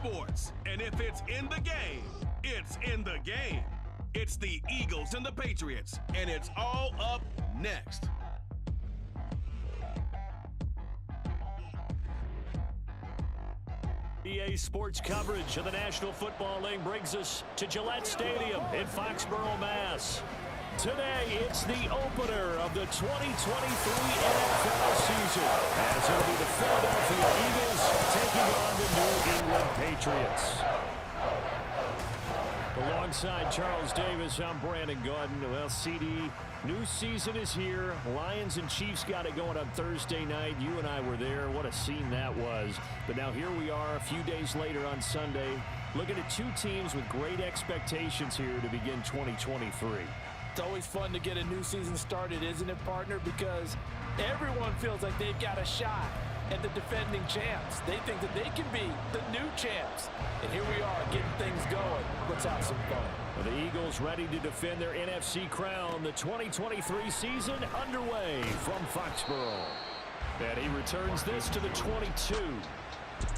sports. And if it's in the game, it's in the game. It's the Eagles and the Patriots, and it's all up next. EA Sports coverage of the National Football League brings us to Gillette Stadium in Foxborough, Mass. Today, it's the opener of the 2023 NFL season, as it'll be the Philadelphia Eagles taking on the New England Patriots. Alongside Charles Davis, I'm Brandon Gaudin. Well, CD, new season is here. Lions and Chiefs got it going on Thursday night. You and I were there. What a scene that was. But now here we are a few days later on Sunday, looking at two teams with great expectations here to begin 2023. It's always fun to get a new season started, isn't it, partner? Because everyone feels like they've got a shot at the defending champs. They think that they can be the new champs. And here we are getting things going. Let's have some fun. Well, the Eagles ready to defend their NFC crown. The 2023 season underway from Foxborough. And he returns this to the 22.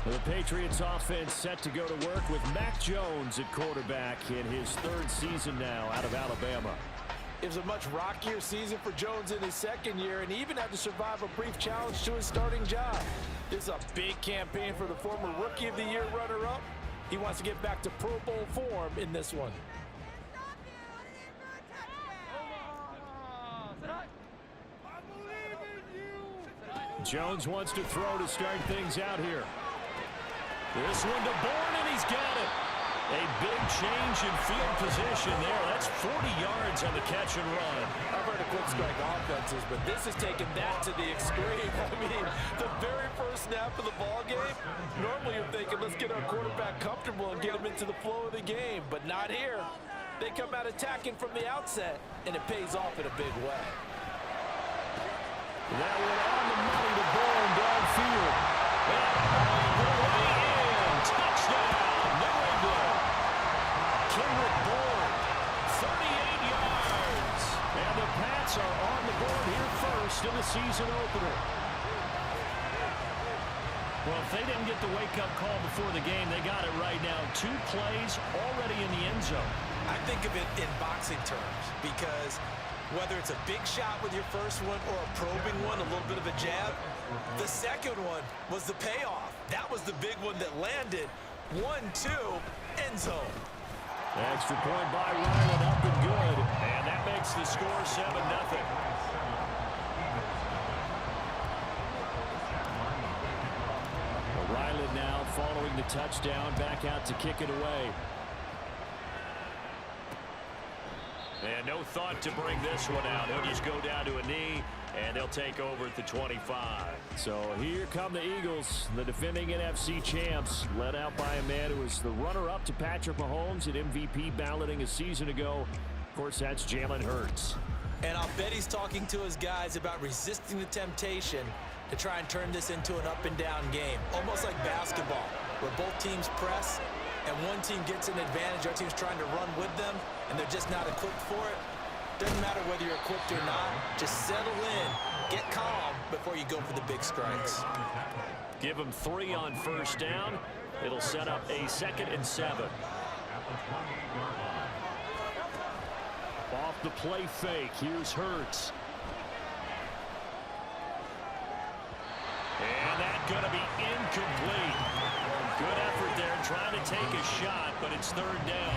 The Patriots offense set to go to work with Mac Jones at quarterback in his third season now out of Alabama. It was a much rockier season for Jones in his second year, and he even had to survive a brief challenge to his starting job. This is a big campaign for the former Rookie of the Year runner-up. He wants to get back to Pro Bowl form in this one. Jones wants to throw to start things out here. This one to Bourne, and he's got it. A big change in field position there. That's 40 yards on the catch and run. I've heard of quick strike offenses, but this has taken that to the extreme. I mean, the very first snap of the ball game, normally you're thinking, let's get our quarterback comfortable and get him into the flow of the game, but not here. They come out attacking from the outset, and it pays off in a big way. That one on the money to Bourne downfield. And all the way in. Touchdown, New England. Kendrick Bourne, 38 yards. And the Pats are on the board here first in the season opener. Well, if they didn't get the wake-up call before the game, they got it right now. 2 plays already in the end zone. I think of it in boxing terms because whether it's a big shot with your first one or a probing one, a little bit of a jab, the second one was the payoff. That was the big one that landed. 1-2, end zone. Extra point by Ryland, up and good. And that makes the score 7-0. Ryland now following the touchdown, back out to kick it away. And no thought to bring this one out. He'll just go down to a knee, and they'll take over at the 25. So here come the Eagles, the defending NFC champs, led out by a man who was the runner-up to Patrick Mahomes at MVP balloting a season ago. Of course, that's Jalen Hurts. And I'll bet he's talking to his guys about resisting the temptation to try and turn this into an up-and-down game, almost like basketball, where both teams press, and one team gets an advantage, our team's trying to run with them, and they're just not equipped for it. Doesn't matter whether you're equipped or not. Just settle in, get calm before you go for the big strikes. Give them 3 on first down. It'll set up a 2nd and 7. Off the play fake, here's Hurts. And that's going to be incomplete. Good effort there, trying to take a shot, but it's 3rd down.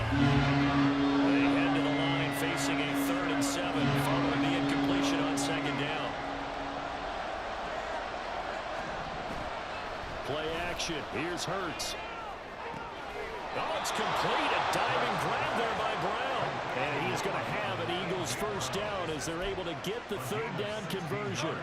They head to the line facing a 3rd and 7 following the incompletion on 2nd down. Play action. Here's Hurts. Oh, it's complete. A diving grab there by Brown. And he's going to have an Eagles first down as they're able to get the 3rd down conversion.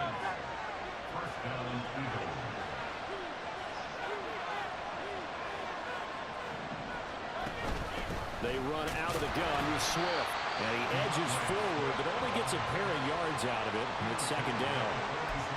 They run out of the gun with Swift. And he edges forward, but only gets a pair of yards out of it. And it's 2nd down.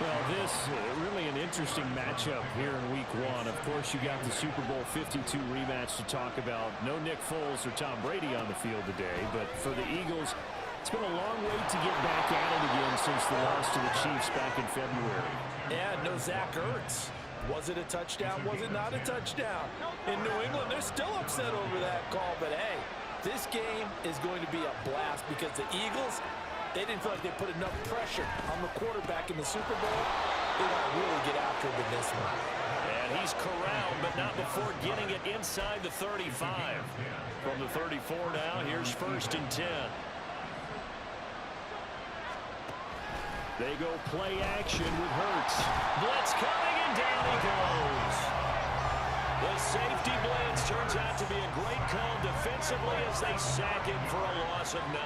Well, this really an interesting matchup here in Week 1. Of course, you got the Super Bowl 52 rematch to talk about. No Nick Foles or Tom Brady on the field today. But for the Eagles, it's been a long wait to get back at it again since the loss to the Chiefs back in February. Yeah, no Zach Ertz. Was it a touchdown? Was it not a touchdown? In New England, they're still upset over that call. But, hey, this game is going to be a blast because the Eagles, they didn't feel like they put enough pressure on the quarterback in the Super Bowl. They want to really get after him in this one. And he's corralled, but not before getting it inside the 35. From the 34 now, here's 1st and 10. They go play action with Hurts. Blitz coming, and down he goes. The safety blitz turns out to be a great call defensively as they sack him for a loss of 9.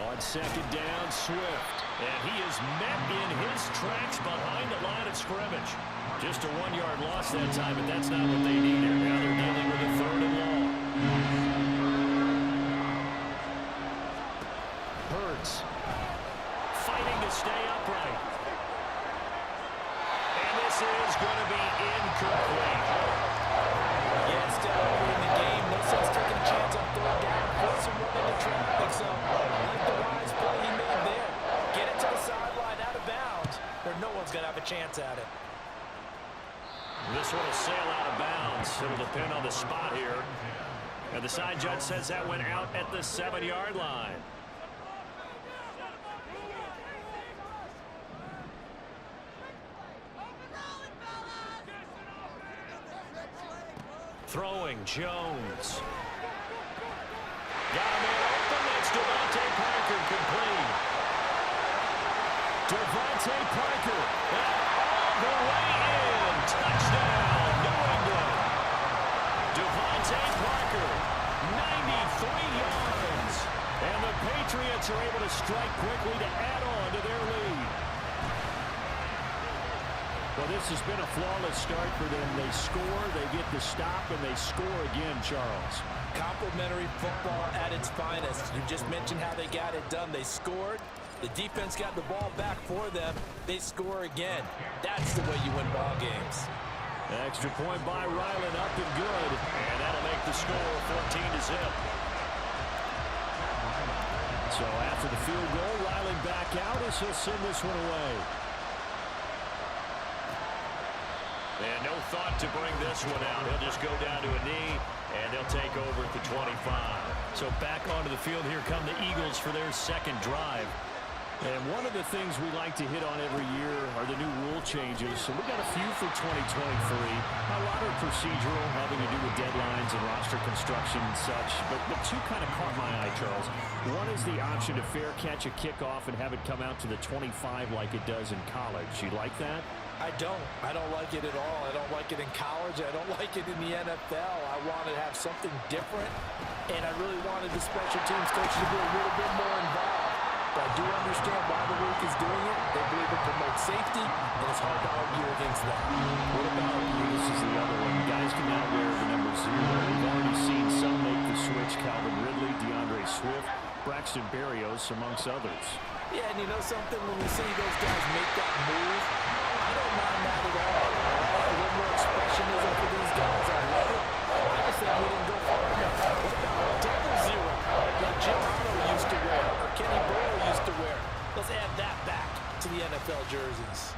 On 2nd down, Swift. And he is met in his tracks behind the line of scrimmage. Just a 1-yard loss that time, but that's not what they needed. Now they're dealing with a 3rd and long. Hurts fighting to stay upright. And this is going to be incomplete. Yeah, still early in the game. No sense taking a chance on 3rd down. Force him running into traffic. So, I like the wise play he made there. Get it to the sideline out of bounds where no one's going to have a chance at it. This one will sail out of bounds. It'll depend on the spot here. And the side judge says that went out at the 7-yard line. Throwing, Jones. Got a man open. That's Devontae Parker complete. Devontae Parker. All the way in. Touchdown, New England. Devontae Parker, 93 yards. And the Patriots are able to strike quickly to add on to their lead. Well, this has been a flawless start for them. They score, they get the stop, and they score again, Charles. Complimentary football at its finest. You just mentioned how they got it done. They scored. The defense got the ball back for them. They score again. That's the way you win ball games. Extra point by Ryland, up and good. And that'll make the score 14-0. So after the field goal, Ryland back out as he'll send this one away. And no thought to bring this one out. He'll just go down to a knee, and they'll take over at the 25. So back onto the field, here come the Eagles for their 2nd drive. And one of the things we like to hit on every year are the new rule changes. So we got a few for 2023. A lot are procedural, having to do with deadlines and roster construction and such. But 2 kind of caught my eye, Charles. One is the option to fair catch a kickoff and have it come out to the 25 like it does in college. You like that? I don't like it at all. I don't like it in college. I don't like it in the NFL. I want to have something different, and I really wanted the special teams coach to be a little bit more involved. But I do understand why the league is doing it. They believe it promotes safety, and it's hard to argue against that. What about you? This is the other one. Guys can now wear the number 0. We've already seen some make the switch. Calvin Ridley, DeAndre Swift, Braxton Berrios, amongst others. Yeah, and you know something? When we see those guys make that move, I don't mind that at all. A little more expressionism for these guys. I love it. I just think we didn't go far enough. What about double 0 like Jim Otto used to wear or Kenny Burrow used to wear? Let's add that back to the NFL jerseys.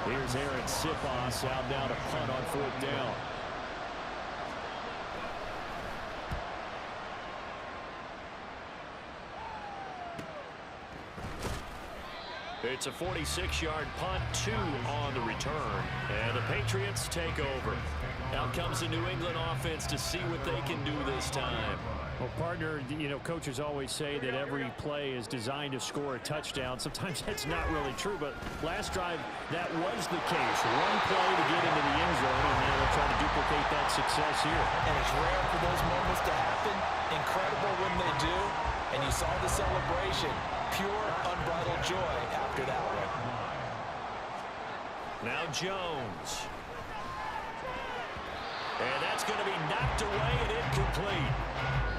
Here's Aaron Sipos out now to punt on 4th down. It's a 46-yard punt, 2 on the return, and the Patriots take over. Out comes the New England offense to see what they can do this time. Well, partner, you know, coaches always say that every play is designed to score a touchdown. Sometimes that's not really true, but last drive, that was the case. One play to get into the end zone, and now they'll try to duplicate that success here. And it's rare for those moments to happen. Incredible when they do. And you saw the celebration. Pure, unbridled joy after that one. Now Jones. And that's going to be knocked away and incomplete.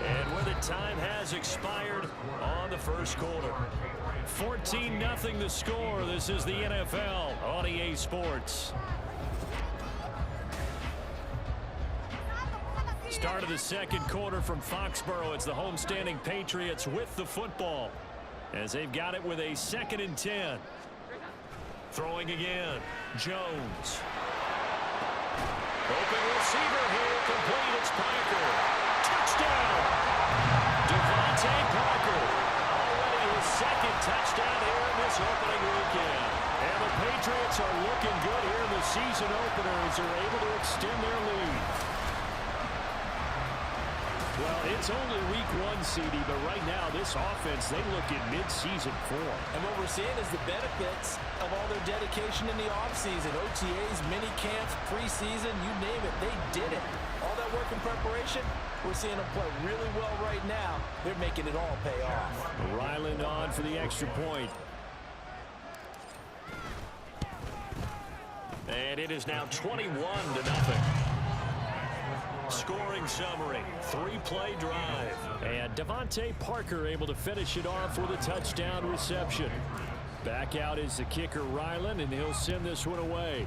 And where the time has expired on the first quarter. 14-0 the score. This is the NFL on EA Sports. Start of the second quarter from Foxborough. It's the homestanding Patriots with the football as they've got it with a 2nd and 10. Throwing again. Jones. Open receiver here. Complete. It's Parker. Touchdown. Devontae Parker. Already his 2nd touchdown here in this opening weekend. And the Patriots are looking good here in the season opener as they're able to extend their lead. Well, it's only week 1, CD, but right now this offense, they look in mid-season form. And what we're seeing is the benefits of all their dedication in the offseason. OTAs, mini camps, preseason, you name it, they did it. All that work in preparation, we're seeing them play really well right now. They're making it all pay off. Ryland on for the extra point. And it is now 21-0. Scoring summary, 3-play drive. And Devontae Parker able to finish it off with a touchdown reception. Back out is the kicker, Ryland, and he'll send this one away.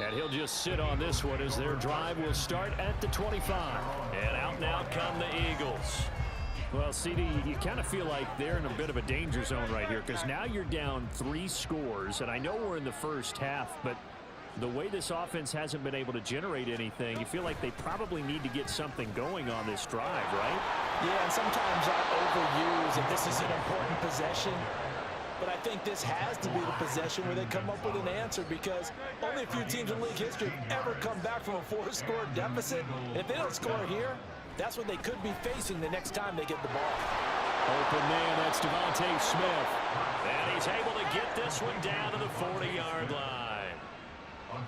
And he'll just sit on this one as their drive will start at the 25. And out now come the Eagles. Well, CD, you kind of feel like they're in a bit of a danger zone right here because now you're down 3 scores, and I know we're in the first half, but the way this offense hasn't been able to generate anything, you feel like they probably need to get something going on this drive, right? Yeah, and sometimes I overuse if this is an important possession. But I think this has to be the possession where they come up with an answer because only a few teams in league history have ever come back from a 4-score deficit. And if they don't score here, that's what they could be facing the next time they get the ball. Open man, that's Devontae Smith. And he's able to get this one down to the 40-yard line.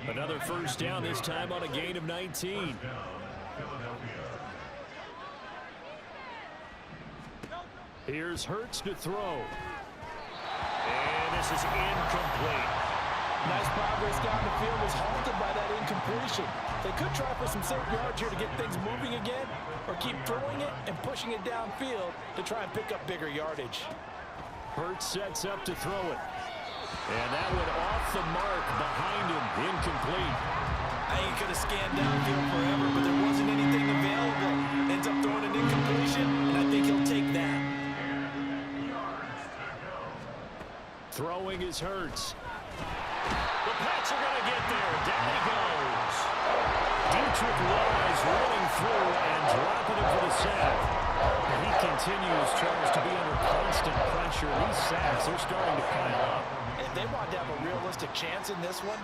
Another first down, this time on a gain of 19. Here's Hurts to throw. And this is incomplete. Nice progress down the field was halted by that incompletion. They could try for some safe yards here to get things moving again, or keep throwing it and pushing it downfield to try and pick up bigger yardage. Hurts sets up to throw it. And that one off the mark behind him. Incomplete. I think he could have scanned downfield forever, but there wasn't anything available. Ends up throwing an incompletion, and I think he'll take that. Throwing is Hurts. The Pats are going to get there. Down he goes. Dietrich Wise rolling through and dropping it for the sack. And he continues, Charles, to be under constant pressure. These sacks, they're starting to pile up. If they want to have a realistic chance in this one,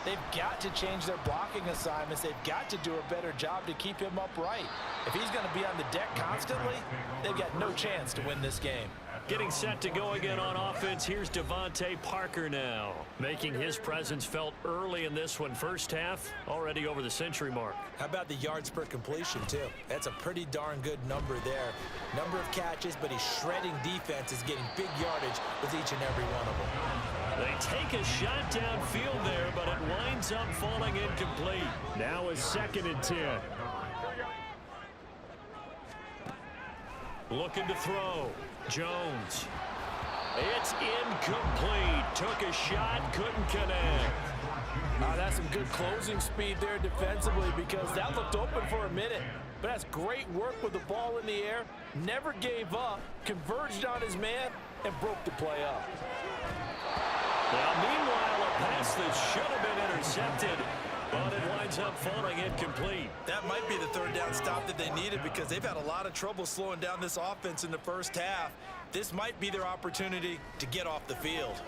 they've got to change their blocking assignments. They've got to do a better job to keep him upright. If he's going to be on the deck constantly, they've got no chance to win this game. Getting set to go again on offense. Here's Devontae Parker now, making his presence felt early in this one. First half, already over the century mark. How about the yards per completion, too? That's a pretty darn good number there. Number of catches, but he's shredding defenses, getting big yardage with each and every one of them. They take a shot downfield there, but it winds up falling incomplete. Now a 2nd and 10. Looking to throw. Jones. It's incomplete. Took a shot, couldn't connect. That's some good closing speed there defensively because that looked open for a minute. But that's great work with the ball in the air. Never gave up, converged on his man, and broke the play up. Well, meanwhile, a pass that should have been intercepted, but it winds up falling incomplete. That might be the 3rd down stop that they needed because they've had a lot of trouble slowing down this offense in the first half. This might be their opportunity to get off the field.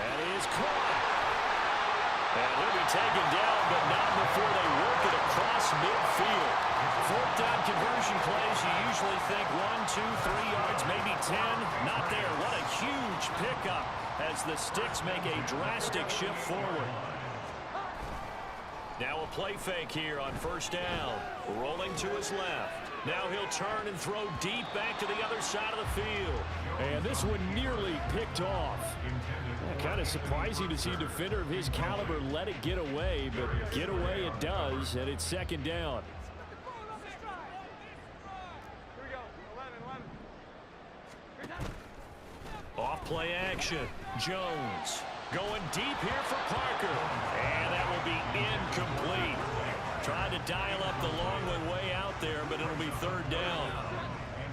That is caught. And he'll be taken down, but not before they work it across midfield. 4th down conversion plays, you usually think 1, 2, 3 yards, maybe 10. Not there. What a huge pickup as the Sticks make a drastic shift forward. Now a play fake here on 1st down. Rolling to his left. Now he'll turn and throw deep back to the other side of the field. And this one nearly picked off. Kind of surprising to see a defender of his caliber let it get away, but get away it does, and it's 2nd down. Off play action. Jones. Going deep here for Parker. And that will be incomplete. Trying to dial up the long way out there, but it'll be third down.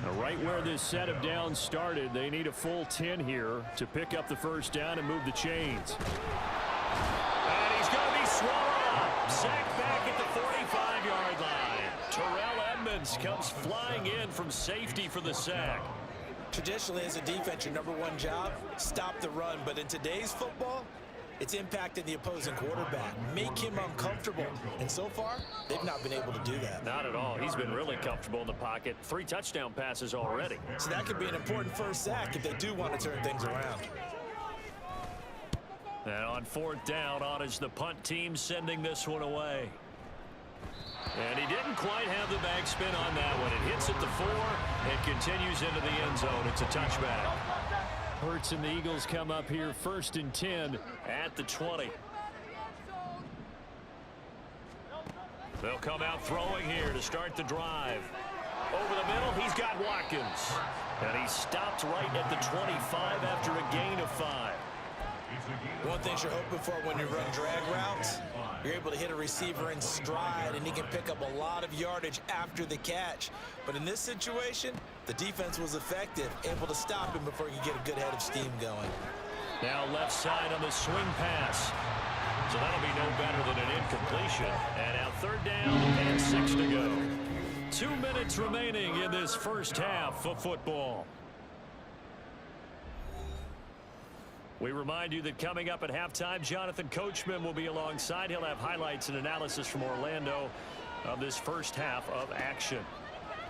Now, right where this set of downs started, they need a full 10 here to pick up the first down and move the chains. And he's going to be swallowed up. Sacked back at the 45-yard line. Terrell Edmonds comes flying in from safety for the sack. Traditionally, as a defense, your number one job, stop the run. But in today's football, it's impacted the opposing quarterback. Make him uncomfortable. And so far, they've not been able to do that. Not at all. He's been really comfortable in the pocket. 3 touchdown passes already. So that could be an important first sack if they do want to turn things around. And on fourth down, on is the punt team sending this one away. And he didn't quite have the backspin on that one. It hits at the 4 and continues into the end zone. It's a touchback. Hurts and the Eagles come up here first and 10 at the 20. They'll come out throwing here to start the drive. Over the middle, he's got Watkins. And he stopped right at the 25 after a gain of 5. One thing you're hoping for when you run drag routes, you're able to hit a receiver in stride, and he can pick up a lot of yardage after the catch. But in this situation, the defense was effective, able to stop him before he could get a good head of steam going. Now left side on the swing pass. So that'll be no better than an incompletion. And now third down and 6 to go. 2 minutes remaining in this first half of football. We remind you that coming up at halftime, Jonathan Coachman will be alongside. He'll have highlights and analysis from Orlando of this first half of action.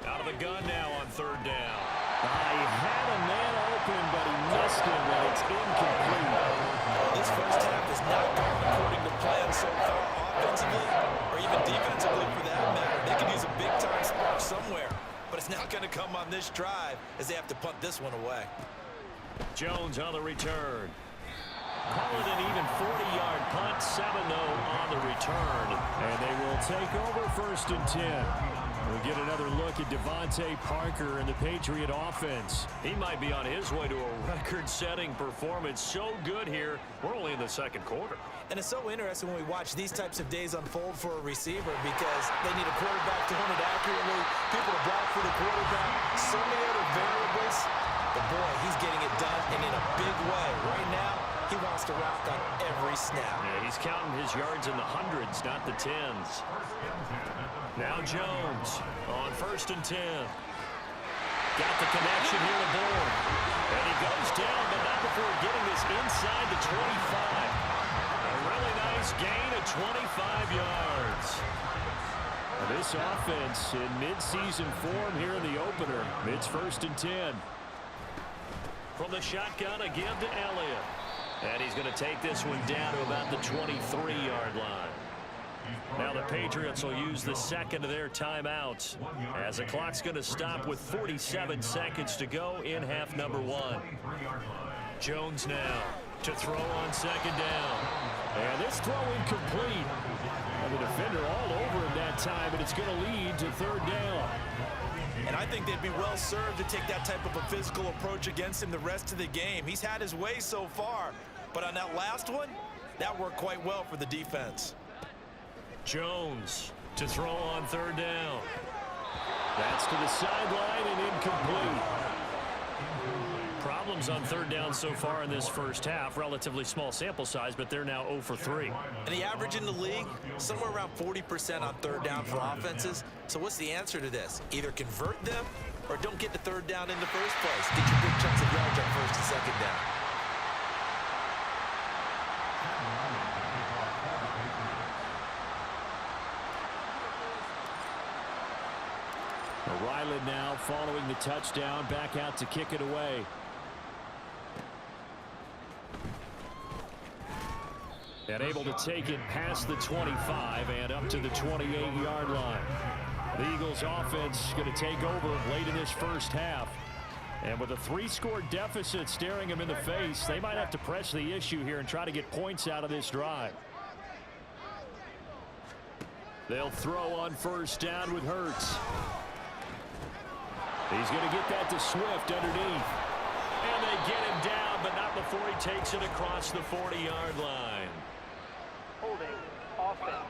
Out of the gun now on third down. He had a man open, but he missed him, and it's incomplete. This first half has not gone according to plan so far, offensively or even defensively for that matter. They could use a big-time spark somewhere, but it's not going to come on this drive as they have to punt this one away. Jones on the return. Call it an even 40-yard punt, 7-0 on the return. And they will take over first and 10. We'll get another look at Devontae Parker and the Patriot offense. He might be on his way to a record-setting performance. So good here. We're only in the second quarter. And it's so interesting when we watch these types of days unfold for a receiver because they need a quarterback to hit it accurately, people to block for the quarterback, so many other variables. But boy, he's getting it done and in a big way. Right now, he wants to rock on every snap. Yeah, he's counting his yards in the hundreds, not the tens. Now Jones on first and 10. Got the connection here to Bourne. And he goes down, but not before getting this inside the 25. A really nice gain of 25 yards. This offense in mid-season form here in the opener. It's first and 10. From the shotgun, a give to Elliott. And he's going to take this one down to about the 23-yard line. Now the Patriots will use the second of their timeouts as the clock's going to stop with 47 seconds to go in half number 1. Jones now to throw on second down. And this throw incomplete. And the defender all over him that time, and it's going to lead to third down. And I think they'd be well served to take that type of a physical approach against him the rest of the game. He's had his way so far, but on that last one, that worked quite well for the defense. Jones to throw on third down. That's to the sideline and incomplete. Problems on third down so far in this first half. Relatively small sample size, but they're now 0 for 3. And the average in the league, somewhere around 40% on third down for offenses. So what's the answer to this? Either convert them or don't get the third down in the first place. Get your big chunks of yards on first and second down. Ryland now following the touchdown, back out to kick it away. And able to take it past the 25 and up to the 28-yard line. The Eagles offense going to take over late in this first half. And with a 3-score deficit staring them in the face, they might have to press the issue here and try to get points out of this drive. They'll throw on first down with Hurts. He's going to get that to Swift underneath. And they get him down, but not before he takes it across the 40-yard line. Holding offense.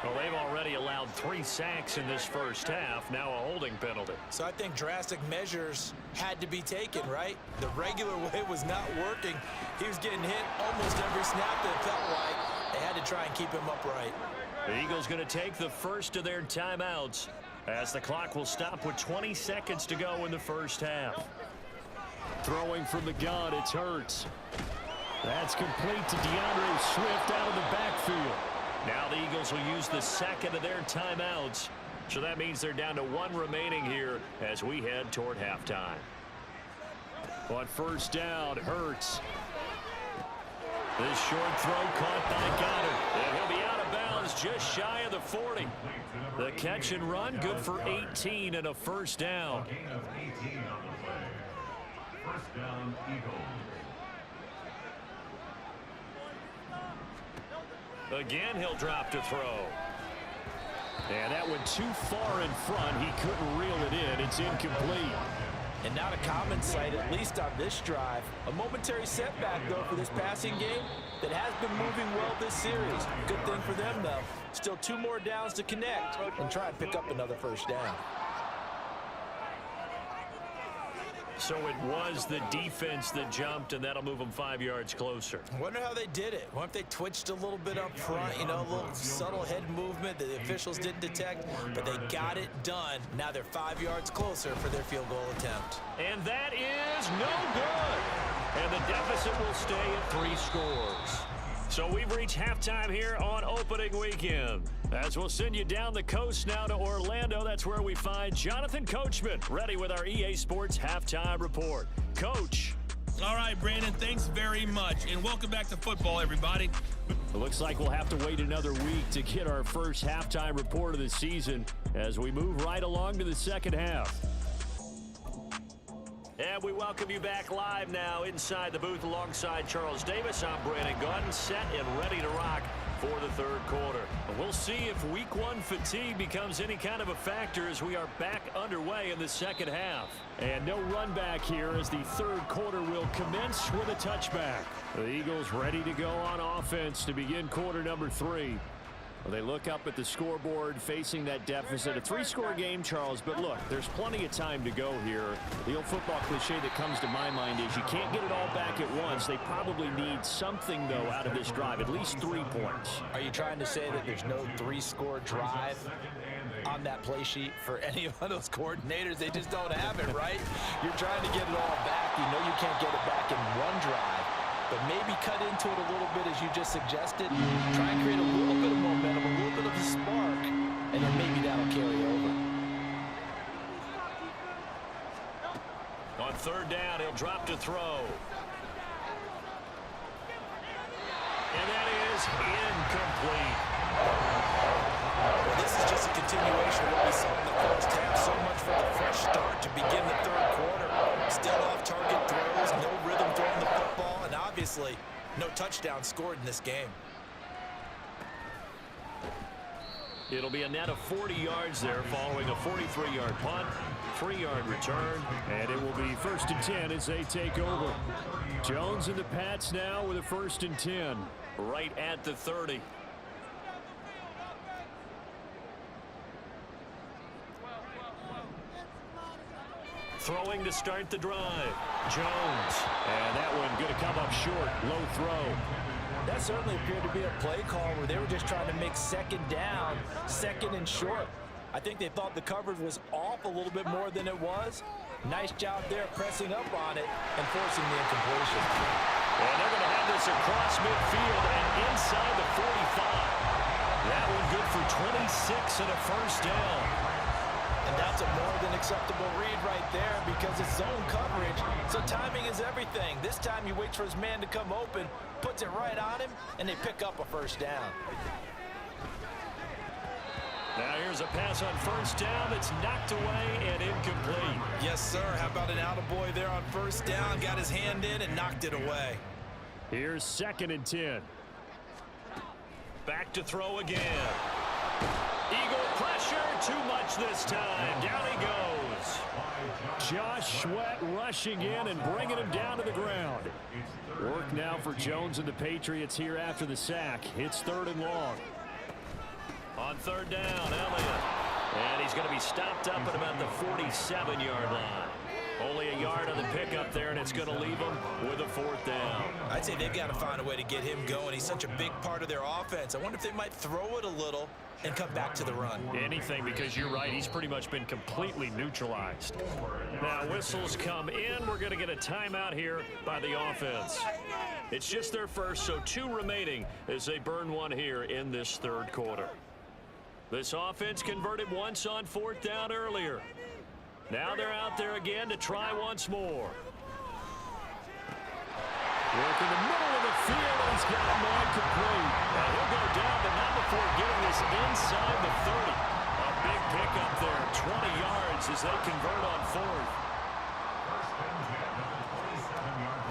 Well, they've already allowed 3 sacks in this first half. Now a holding penalty. So I think drastic measures had to be taken, right? The regular way was not working. He was getting hit almost every snap that it felt like. They had to try and keep him upright. The Eagles going to take the first of their timeouts as the clock will stop with 20 seconds to go in the first half. Throwing from the gun, it's Hurts. That's complete to DeAndre Swift out of the backfield. Now the Eagles will use the second of their timeouts. So that means they're down to 1 remaining here as we head toward halftime. On first down, Hurts. This short throw caught by Goddard. And he'll be out of bounds just shy of the 40. The catch and run good for 18 and a first down. First down, Eagles. Again, he'll drop to throw. And that went too far in front. He couldn't reel it in. It's incomplete. And not a common sight, at least on this drive. A momentary setback, though, for this passing game that has been moving well this series. Good thing for them, though. Still 2 more downs to connect and try and pick up another first down. So it was the defense that jumped, and that'll move them 5 yards closer. I wonder how they did it. What if they twitched a little bit up front, you know, a little subtle head movement that the officials didn't detect, but they got it done. Now they're 5 yards closer for their field goal attempt. And that is no good. And the deficit will stay at 3 scores. So we've reached halftime here on opening weekend. As we'll send you down the coast now to Orlando, that's where we find Jonathan Coachman, ready with our EA Sports Halftime Report. Coach. All right, Brandon, thanks very much. And welcome back to football, everybody. It looks like we'll have to wait another week to get our first halftime report of the season as we move right along to the second half. And we welcome you back live now inside the booth alongside Charles Davis. I'm Brandon Gaudin, set and ready to rock for the third quarter. We'll see if week 1 fatigue becomes any kind of a factor as we are back underway in the second half. And no run back here as the third quarter will commence with a touchback. The Eagles ready to go on offense to begin quarter number 3. They look up at the scoreboard facing that deficit. A 3-score game, Charles, but look, there's plenty of time to go here. The old football cliche that comes to my mind is you can't get it all back at once. They probably need something, though, out of this drive, at least 3 points. Are you trying to say that there's no 3-score drive on that play sheet for any of those coordinators? They just don't have it, right? You're trying to get it all back. You know you can't get it back in one drive. But maybe cut into it a little bit as you just suggested. Try and create a little bit of momentum, a little bit of a spark, and then maybe that'll carry over. On third down, he'll drop to throw. And that is incomplete. Well, this is just a continuation of what we saw in the first half. So much for the fresh start to begin the third quarter. Still off target throws, no rhythm throwing the football, and obviously no touchdown scored in this game. It'll be a net of 40 yards there following a 43-yard punt, 3-yard return, and it will be 1st and 10 as they take over. Jones and the Pats now with a 1st and 10 right at the 30. Throwing to start the drive. Jones. And that one going to come up short. Low throw. That certainly appeared to be a play call where they were just trying to make second down, second and short. I think they thought the coverage was off a little bit more than it was. Nice job there pressing up on it and forcing the incompletion. And they're going to have this across midfield and inside the 45. That one good for 26 and a first down. And that's a more than acceptable read right there because it's zone coverage, so timing is everything. This time he waits for his man to come open, puts it right on him, and they pick up a first down. Now here's a pass on first down that's knocked away and incomplete. Yes, sir. How about an attaboy there on first down? Got his hand in and knocked it away. Here's 2nd and 10. Back to throw again. Eagle pressure, too much this time. Down he goes. Josh Sweat rushing in and bringing him down to the ground. Work now for Jones and the Patriots here after the sack. It's 3rd and long. On 3rd down, Elliott. And he's going to be stopped up at about the 47-yard line. Only a yard on the pickup there, and it's going to leave him with a 4th down. I'd say they've got to find a way to get him going. He's such a big part of their offense. I wonder if they might throw it a little and come back to the run. Anything, because you're right, he's pretty much been completely neutralized. Now whistles come in. We're going to get a timeout here by the offense. It's just their first, so 2 remaining as they burn one here in this 3rd quarter. This offense converted once on 4th down earlier. Now they're out there again to try once more. Work in the middle of the field, and he's got a man complete. Now he'll go down, but not before getting this inside the 30. A big pickup there, 20 yards as they convert on 4th.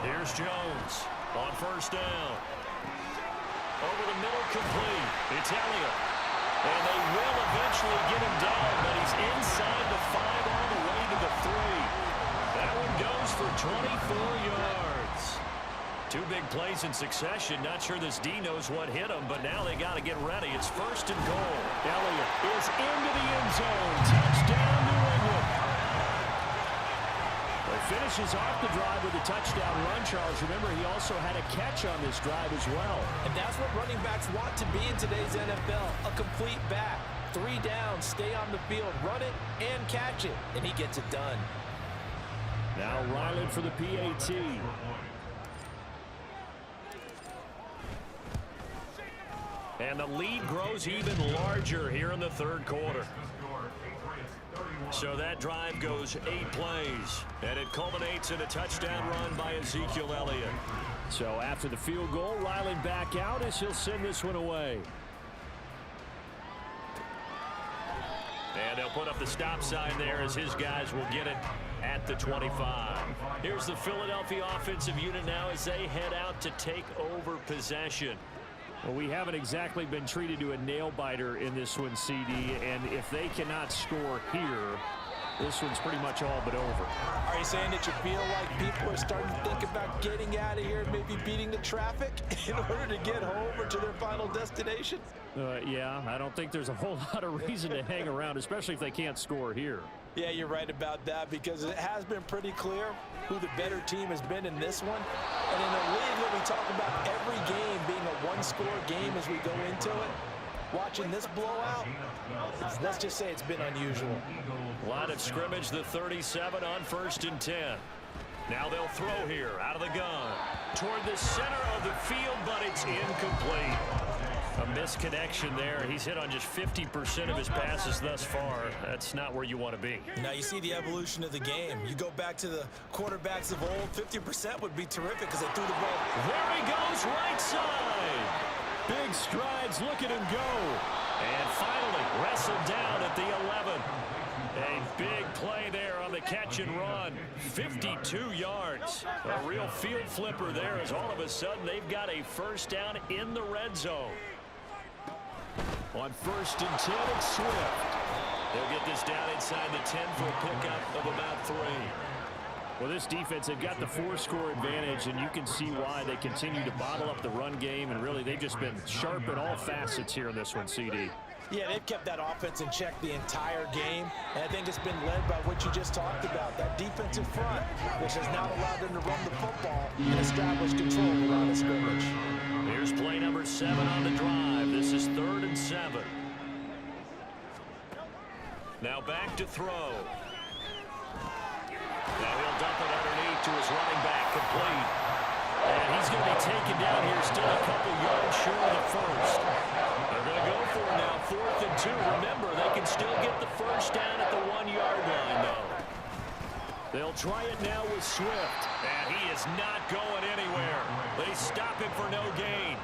Here's Jones on 1st down. Over the middle, complete. It's Elliott. And they will eventually get him down, but he's inside the 5 all the way to the 3. That one goes for 24 yards. 2 big plays in succession. Not sure this D knows what hit him, but now they got to get ready. It's 1st and goal. Elliott is into the end zone. Touchdown, New England. Finishes off the drive with a touchdown run, Charles. Remember, he also had a catch on this drive as well. And that's what running backs want to be in today's NFL, a complete back. 3 down, stay on the field, run it, and catch it, and he gets it done. Now Ryland for the PAT. And the lead grows even larger here in the 3rd quarter. So that drive goes 8 plays, and it culminates in a touchdown run by Ezekiel Elliott. So after the field goal, Ryland back out as he'll send this one away. And they'll put up the stop sign there as his guys will get it at the 25. Here's the Philadelphia offensive unit now as they head out to take over possession. Well, we haven't exactly been treated to a nail-biter in this one, CD, and if they cannot score here, this one's pretty much all but over. Are you saying that you feel like people are starting to think about getting out of here and maybe beating the traffic in order to get home or to their final destination? Yeah, I don't think there's a whole lot of reason to hang around, especially if they can't score here. Yeah, you're right about that, because it has been pretty clear who the better team has been in this one. And in a league that we talk about every game being a one-score game as we go into it, watching this blowout, let's just say it's been unusual. Line of scrimmage, the 37 on 1st and 10. Now they'll throw here out of the gun toward the center of the field, but it's incomplete. A misconnection there. He's hit on just 50% of his passes thus far. That's not where you want to be. Now you see the evolution of the game. You go back to the quarterbacks of old, 50% would be terrific because they threw the ball. There he goes, right side. Big strides, look at him go. And finally wrestled down at the 11. A big play there on the catch and run. 52 yards. A real field flipper there as all of a sudden they've got a 1st down in the red zone. On 1st and 10, it's Swift. They'll get this down inside the 10 for a pickup of about 3. Well, this defense, they've got the 4-score advantage, and you can see why they continue to bottle up the run game, and really they've just been sharp in all facets here in this one, CD. Yeah, they've kept that offense in check the entire game, and I think it's been led by what you just talked about, that defensive front, which has now allowed them to run the football and establish control around the scrimmage. Here's play number 7 on the drive. This is 3rd and 7. Now back to throw. Now he'll dump it underneath to his running back, complete. And he's going to be taken down here, still a couple yards short of the 1st. They're going to go for it now, 4th and 2. Remember, they can still get the 1st down at the 1-yard line, though. They'll try it now with Swift. And he is not going anywhere. They stop him for no gain.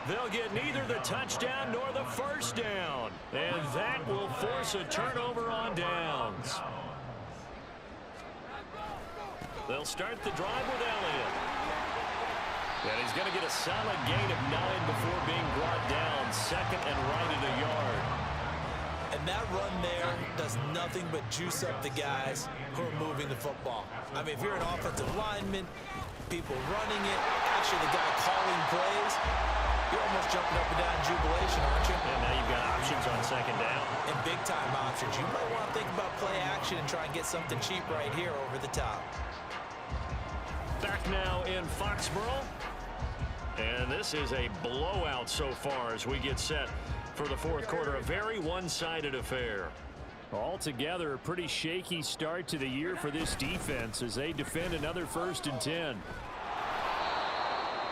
They'll get neither the touchdown nor the 1st down. And that will force a turnover on downs. They'll start the drive with Elliott. And he's going to get a solid gain of 9 before being brought down. 2nd and right at a yard. And that run there does nothing but juice up the guys who are moving the football. I mean, if you're an offensive lineman, people running it, actually the guy calling plays, you're almost jumping up and down in jubilation, aren't you? And now you've got options on second down. And big-time options. You might want to think about play action and try and get something cheap right here over the top. Back now in Foxborough. And this is a blowout so far as we get set for the fourth quarter. A very one-sided affair. Altogether, a pretty shaky start to the year for this defense as they defend another 1st and 10.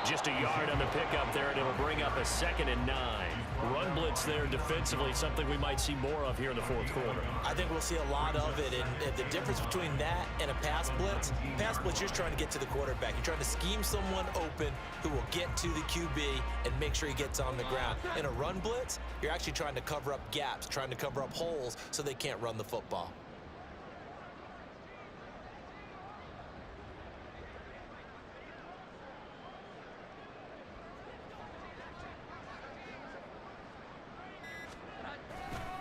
Just a yard on the pickup there, and it'll bring up a 2nd and 9. Run blitz there defensively, something we might see more of here in the fourth quarter. I think we'll see a lot of it, and the difference between that and a pass blitz, you're trying to get to the quarterback. You're trying to scheme someone open who will get to the QB and make sure he gets on the ground. In a run blitz, you're actually trying to cover up gaps, trying to cover up holes so they can't run the football.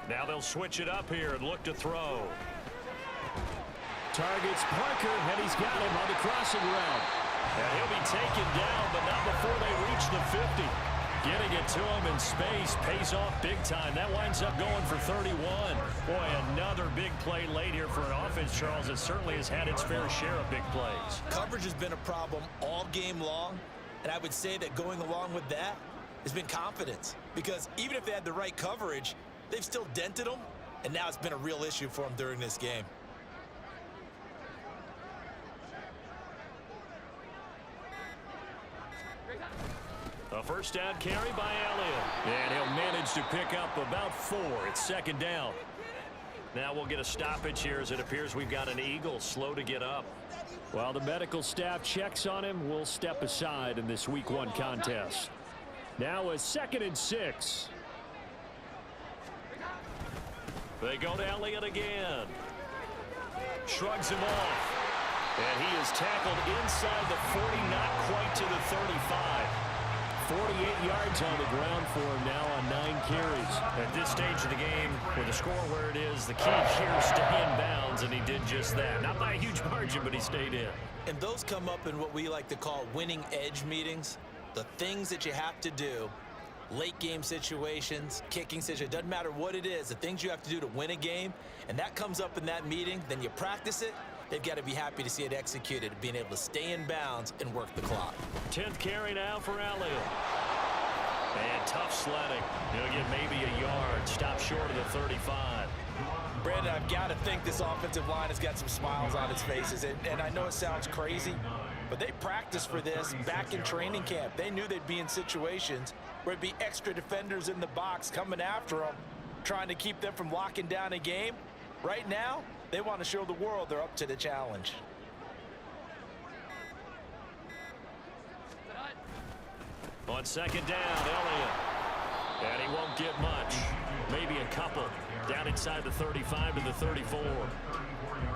Now they'll switch it up here and look to throw. Targets Parker, and he's got him on the crossing route. And he'll be taken down, but not before they reach the 50. Getting it to him in space pays off big time. That winds up going for 31. Boy, another big play late here for an offense, Charles, that certainly has had its fair share of big plays. Coverage has been a problem all game long, and I would say that going along with that has been confidence. Because even if they had the right coverage, they've still dented them, and now it's been a real issue for them during this game. A first down carry by Elliott. And he'll manage to pick up about 4. It's 2nd down. Now we'll get a stoppage here as it appears we've got an Eagle slow to get up. While the medical staff checks on him, we'll step aside in this Week 1 contest. Now a 2nd and 6. They go to Elliott again. Shrugs him off. And he is tackled inside the 40, not quite to the 35. 48 yards on the ground for him now on 9 carries. At this stage of the game, with the score where it is, the key here is stay in bounds, and he did just that. Not by a huge margin, but he stayed in. And those come up in what we like to call winning edge meetings. The things that you have to do, late game situations, kicking situations, doesn't matter what it is, the things you have to do to win a game, and that comes up in that meeting, then you practice it. They've got to be happy to see it executed, being able to stay in bounds and work the clock. 10th carry now for Elliott. And tough sledding. He'll get maybe a yard. Stop short of the 35. Brandon, I've got to think this offensive line has got some smiles on its faces. And I know it sounds crazy, but they practiced for this back in training camp. They knew they'd be in situations where it'd be extra defenders in the box coming after them, trying to keep them from locking down a game. Right now, they want to show the world they're up to the challenge. On 2nd down, Elliott. And he won't get much. Maybe a couple. Down inside the 35 to the 34.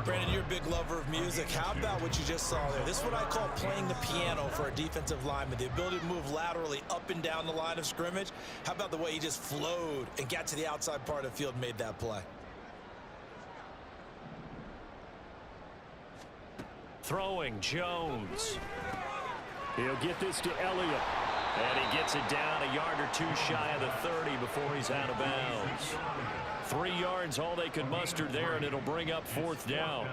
Brandon, you're a big lover of music. How about what you just saw there? This is what I call playing the piano for a defensive lineman. The ability to move laterally up and down the line of scrimmage. How about the way he just flowed and got to the outside part of the field and made that play? Throwing Jones. He'll get this to Elliott. And he gets it down a yard or 2 shy of the 30 before he's out of bounds. 3 yards, all they could muster there, and it'll bring up 4th down.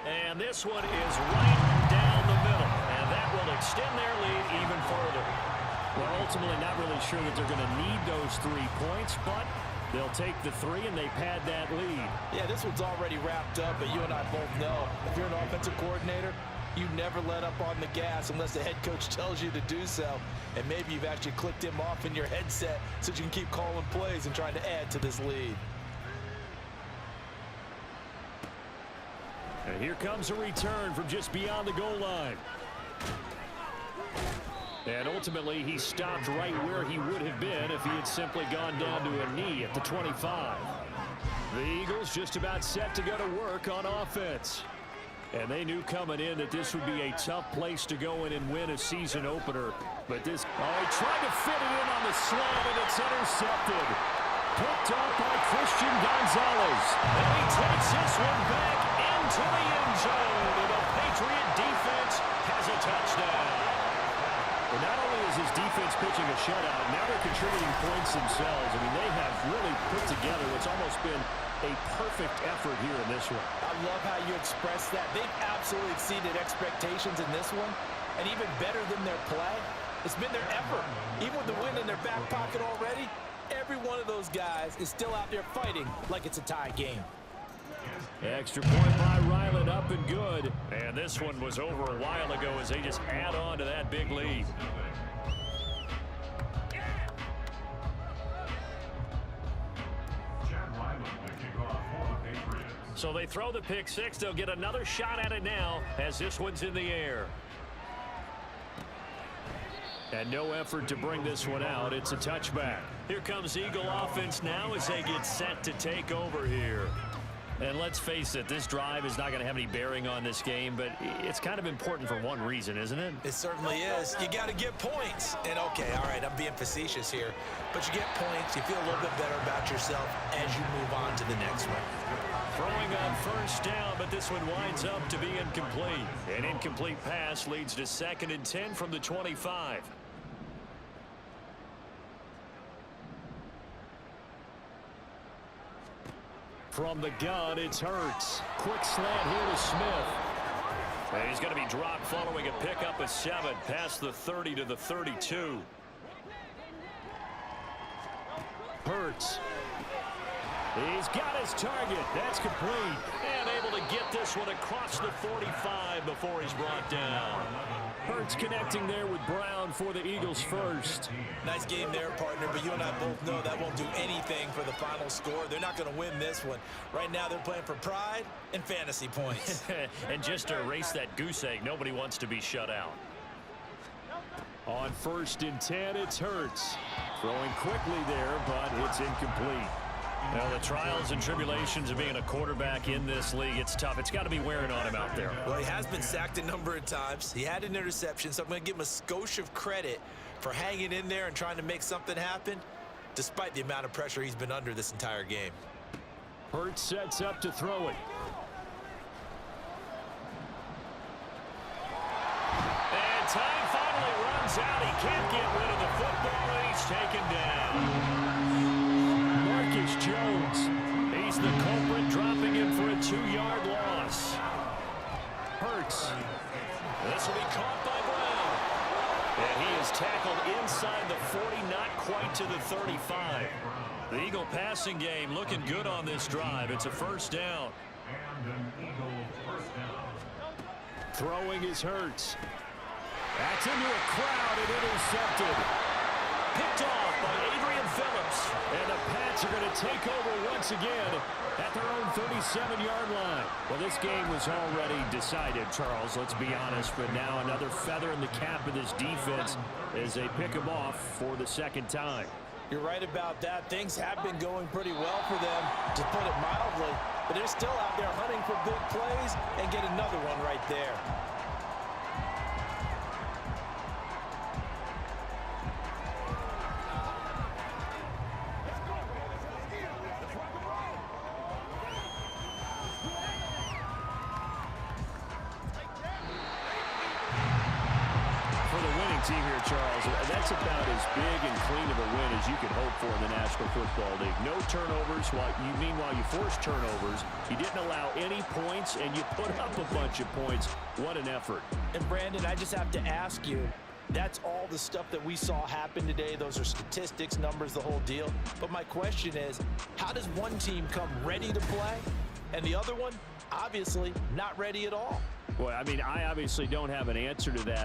And this one is right down the middle, and that will extend their lead even further. Well, ultimately not really sure that they're going to need those 3 points, but they'll take the 3 and they pad that lead. Yeah, this one's already wrapped up, but you and I both know if you're an offensive coordinator, you never let up on the gas unless the head coach tells you to do so. And maybe you've actually clicked him off in your headset so you can keep calling plays and trying to add to this lead. And here comes a return from just beyond the goal line. And ultimately, he stopped right where he would have been if he had simply gone down to a knee at the 25. The Eagles just about set to go to work on offense. And they knew coming in that this would be a tough place to go in and win a season opener. But this, he tried to fit it in on the slant, and it's intercepted. Picked up by Christian Gonzalez. And he takes this one back into the end zone. And the Patriot defense has a touchdown. And not only is his defense pitching a shutout, now they're contributing points themselves. I mean, they have really put together what's almost been a perfect effort here in this one. I love how you express that. They've absolutely exceeded expectations in this one. And even better than their play, it's been their effort. Even with the win in their back pocket already, every one of those guys is still out there fighting like it's a tie game. Extra point by Ryland, up and good. And this one was over a while ago as they just add on to that big lead. So they throw the pick six. They'll get another shot at it now as this one's in the air. And no effort to bring this one out. It's a touchback. Here comes Eagle offense now as they get set to take over here. And let's face it, this drive is not going to have any bearing on this game, but it's kind of important for one reason, isn't it? It certainly is. You got to get points. And okay, all right, I'm being facetious here, but you get points, you feel a little bit better about yourself as you move on to the next one. Throwing on first down, but this one winds up to be incomplete. An incomplete pass leads to 2nd and 10 from the 25. From the gun, it's Hurts. Quick slant here to Smith. And he's going to be dropped following a pickup of 7 past the 30 to the 32. Hurts. He's got his target. That's complete. And able to get this one across the 45 before he's brought down. Hurts connecting there with Brown for the Eagles first. Nice game there, partner, but you and I both know that won't do anything for the final score. They're not going to win this one. Right now they're playing for pride and fantasy points. And just to erase that goose egg, nobody wants to be shut out. On 1st and 10, it's Hurts. Throwing quickly there, but it's incomplete. Well, the trials and tribulations of being a quarterback in this league, it's tough. It's got to be wearing on him out there. Well, he has been sacked a number of times. He had an interception, so I'm going to give him a skosh of credit for hanging in there and trying to make something happen, despite the amount of pressure he's been under this entire game. Hurts sets up to throw it. And time finally runs out. He can't get rid of the football, and he's taken down. Jones. He's the culprit, dropping him for a 2-yard loss. Hurts. This will be caught by Brown. And he is tackled inside the 40, not quite to the 35. The Eagle passing game looking good on this drive. It's a first down. Throwing is Hurts. That's into a crowd and intercepted. Picked off by Adrian Phillips. And the Pats are going to take over once again at their own 37-yard line. Well, this game was already decided, Charles, let's be honest. But now another feather in the cap of this defense as they pick them off for the 2nd time. You're right about that. Things have been going pretty well for them, to put it mildly. But they're still out there hunting for big plays and get another one right there. Team here, Charles, that's about as big and clean of a win as you could hope for in the National Football League. No turnovers. Meanwhile, you forced turnovers. You didn't allow any points, and you put up a bunch of points. What an effort. And, Brandon, I just have to ask you, that's all the stuff that we saw happen today. Those are statistics, numbers, the whole deal. But my question is, how does one team come ready to play, and the other one, obviously, not ready at all? Boy, I mean, I obviously don't have an answer to that.